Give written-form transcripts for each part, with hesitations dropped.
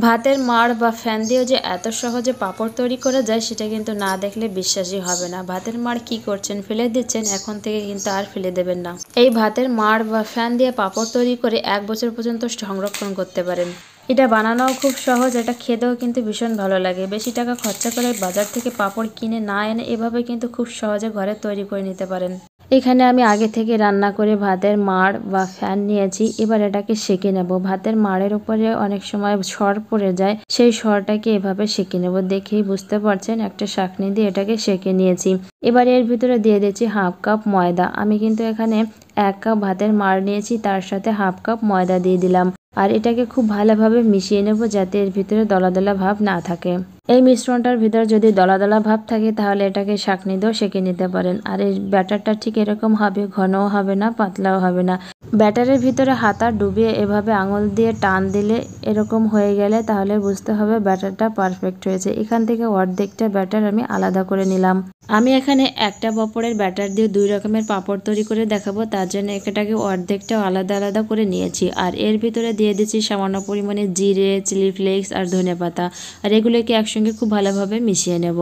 ভাতের মাড় বা ফ্যান দিয়েও যে এত সহজে পাঁপড় তৈরি করা যায় সেটা কিন্তু না দেখলে বিশ্বাসই হবে না। ভাতের মাড় কি করছেন, ফেলে দিচ্ছেন? এখন থেকে কিন্তু আর ফেলে দেবেন না। এই ভাতের মাড় বা ফ্যান দিয়ে পাঁপড় তৈরি করে 1 বছর পর্যন্ত সংরক্ষণ করতে পারেন। এটা বানানোও খুব সহজ, এটা খেতেও কিন্তু ভীষণ ভালো লাগে। বেশি টাকা খরচা করে বাজার থেকে পাঁপড় কিনে না এনে এভাবে কিন্তু খুব সহজে ঘরে তৈরি করে নিতে পারেন। এখানে আমি আগে থেকে রান্না করে ভাতের মাড় বা ফ্যান নিয়েছি। এবার এটাকে সেঁকে নেব। ভাতের মাড়ের উপরে অনেক সময় সর পড়ে যায়, সেই সরটাকে এভাবে সেঁকে নেব। দেখেই বুঝতে পারছেন একটা ছাঁকনি দিয়ে এটাকে সেঁকে নিয়েছি। এবার এর ভিতরে দিয়ে দিচ্ছি 1/2 কাপ ময়দা। আমি কিন্তু এখানে 1 কাপ ভাতের মাড় নিয়েছি, তার সাথে 1/2 কাপ ময়দা দিয়ে দিলাম। আর এটাকে খুব ভালোভাবে মিশিয়ে নেব যাতে এর ভিতরে দলা দলা ভাব না থাকে। এই মিশ্রণটার ভিতরে যদি দলা দলা ভাব থাকে তাহলে এটাকে ছাঁকনি দিয়েও সেঁকে নিতে পারেন। আর এই ব্যাটারটা ঠিক এরকম হবে, ঘনও হবে না, পাতলাও হবে না। ব্যাটারের ভিতরে হাতা ডুবিয়ে এভাবে আঙুল দিয়ে টান দিলে এরকম হয়ে গেলে তাহলে বুঝতে হবে ব্যাটারটা পারফেক্ট হয়েছে। এখান থেকে অর্ধেকটা ব্যাটার আমি আলাদা করে নিলাম। আমি এখানে একটা পাঁপড়ের ব্যাটার দিয়ে 2 রকমের পাঁপড় তৈরি করে দেখাবো, তার জন্য এটাকে অর্ধেকটাও আলাদা আলাদা করে নিয়েছি। আর এর ভিতরে দিয়ে দিচ্ছি সামান্য পরিমাণে জিরে, চিলি ফ্লেক্স আর ধনেপাতা। আর এগুলোকে একসঙ্গে খুব ভালোভাবে মিশিয়ে নেব।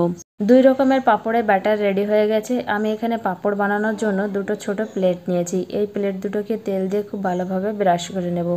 2 রকমের পাঁপড়ের ব্যাটার রেডি হয়ে গেছে। আমি এখানে পাঁপড় বানানোর জন্য 2টো ছোট প্লেট নিয়েছি। এই প্লেট দুটোকে তেল দিয়ে খুব ভালোভাবে ব্রাশ করে নেব।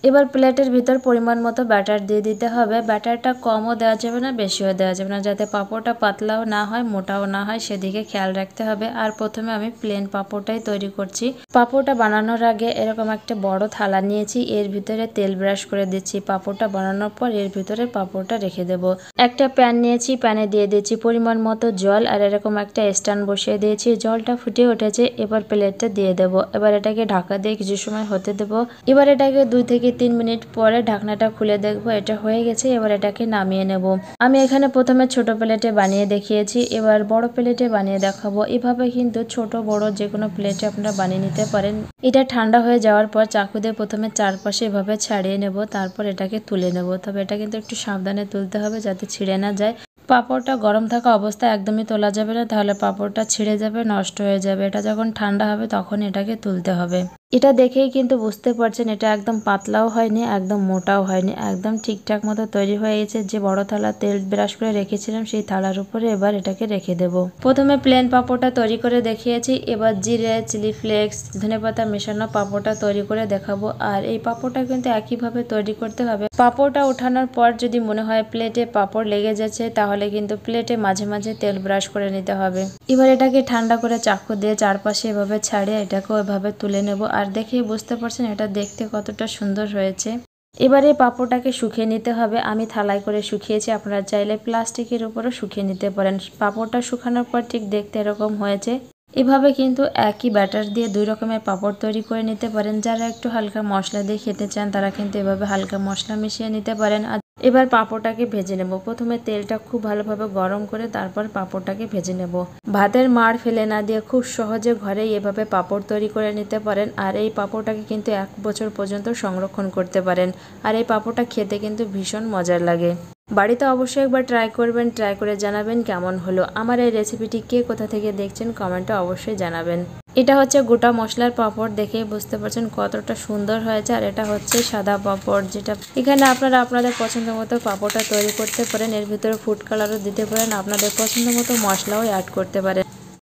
এবার প্লেটের ভিতর পরিমাণ মতো ব্যাটার দিয়ে দিতে হবে। ব্যাটারটা কমও দেওয়া যাবে না, বেশিও দেওয়া যাবে না, যাতে পাঁপড়টা পাতলাও না হয়, মোটাও না হয়, সেদিকে খেয়াল রাখতে হবে। আর প্রথমে আমি প্লেন পাঁপড়টাই তৈরি করছি। পাঁপড়টা বানানোর আগে এরকম একটা বড় থালা নিয়েছি, এর ভিতরে তেল ব্রাশ করে দিচ্ছি। পাঁপড়টা বানানোর পর এর ভিতরে পাঁপড়টা রেখে দেব। একটা প্যান নিয়েছি, প্যানে দিয়ে দিচ্ছি পরিমাণ মতো জল আর এরকম একটা স্ট্যান্ড বসিয়ে দিয়েছি। জলটা ফুটে উঠেছে, এবার প্লেটটা দিয়ে দেব। এবার এটাকে ঢাকা দিয়ে কিছু সময় হতে দেব। এবার এটাকে 2 থেকে 3 মিনিট পরে ঢাকনাটা খুলে দেখবো এটা হয়ে গেছে। এবার এটাকে নামিয়ে নেব। আমি এখানে প্রথমে ছোট প্লেটে বানিয়ে দেখিয়েছি, এবার বড় প্লেটে বানিয়ে দেখাবো। এভাবে কিন্তু ছোট বড় যে কোনো প্লেটে আপনারা বানিয়ে নিতে পারেন। এটা ঠান্ডা হয়ে যাওয়ার পর চাকু দিয়ে প্রথমে চারপাশে এভাবে ছাড়িয়ে নেব, তারপর এটাকে তুলে নেব। তবে এটা কিন্তু একটু সাবধানে তুলতে হবে যাতে ছিঁড়ে না যায়। পাঁপড়টা গরম থাকা অবস্থায় একদমই তোলা যাবে না, তাহলে পাঁপড়টা ছিঁড়ে যাবে, নষ্ট হয়ে যাবে। এটা যখন ঠান্ডা হবে তখন এটাকে তুলতে হবে। এটা দেখেই কিন্তু বুঝতে পারছেন এটা একদম পাতলাও হয়নি, একদম মোটাও হয়নি, একদম ঠিকঠাক মতো তৈরি হয়ে গেছে। যে বড় থালা তেল ব্রাশ করে রেখেছিলাম সেই থালার উপরে এবার এটাকে রেখে দেব। প্রথমে প্লেন পাঁপড়টা তৈরি করে দেখিয়েছি, এবার জিরে, চিলি ফ্লেক্স, ধনেপাতা মেশানো পাঁপড়টা তৈরি করে দেখাবো। আর এই পাঁপড়টা কিন্তু একইভাবে তৈরি করতে হবে। পাঁপড়টা ওঠানোর পর যদি মনে হয় প্লেটে পাঁপড় লেগে যাচ্ছে তাহলে কিন্তু প্লেটে মাঝে মাঝে তেল ব্রাশ করে নিতে হবে। এবার এটাকে ঠান্ডা করে চাকু দিয়ে চারপাশে এভাবে ছাড়িয়ে এটাকেও এভাবে তুলে নেব। আর দেখেই বুঝতে পারছেন এটা দেখতে কতটা সুন্দর হয়েছে। এবারে পাঁপড়টাকে শুকিয়ে নিতে হবে। আমি থালায় করে শুকিয়েছি, আপনারা চাইলে প্লাস্টিকের উপরও শুকিয়ে নিতে পারেন। পাঁপড়টা শুকানোর পর ঠিক দেখতে এরকম হয়েছে। এভাবে কিন্তু একই ব্যাটার দিয়ে 2 রকমের পাঁপড় তৈরি করে নিতে পারেন। যারা একটু হালকা মশলা দিয়ে খেতে চান তারা কিন্তু এভাবে হালকা মশলা মিশিয়ে নিতে পারেন। আর এবার পাঁপড়টাকে ভেজে নেব। প্রথমে তেলটা খুব ভালোভাবে গরম করে তারপর পাঁপড়টাকে ভেজে নেব। ভাতের মাড় ফেলে না দিয়ে খুব সহজে ঘরেই এভাবে পাঁপড় তৈরি করে নিতে পারেন। আর এই পাঁপড়টাকে কিন্তু 1 বছর পর্যন্ত সংরক্ষণ করতে পারেন। আর এই পাঁপড়টা খেতে কিন্তু ভীষণ মজার লাগে। বাড়িতে অবশ্যই একবার ট্রাই করবেন, ট্রাই করে জানাবেন কেমন হলো। আমার এই রেসিপিটি কে কোথা থেকে দেখছেন কমেন্টে অবশ্যই জানাবেন। এটা হচ্ছে গোটা মশলার পাঁপড়, দেখেই বুঝতে পারছেন কতটা সুন্দর হয়েছে। আর এটা হচ্ছে সাদা পাঁপড়, যেটা এখানে আপনারা আপনাদের পছন্দ মতো পাঁপড়টা তৈরি করতে পারেন। এর ভিতরে ফুড কালারও দিতে পারেন, আপনাদের পছন্দ মতো মশলাও অ্যাড করতে পারেন।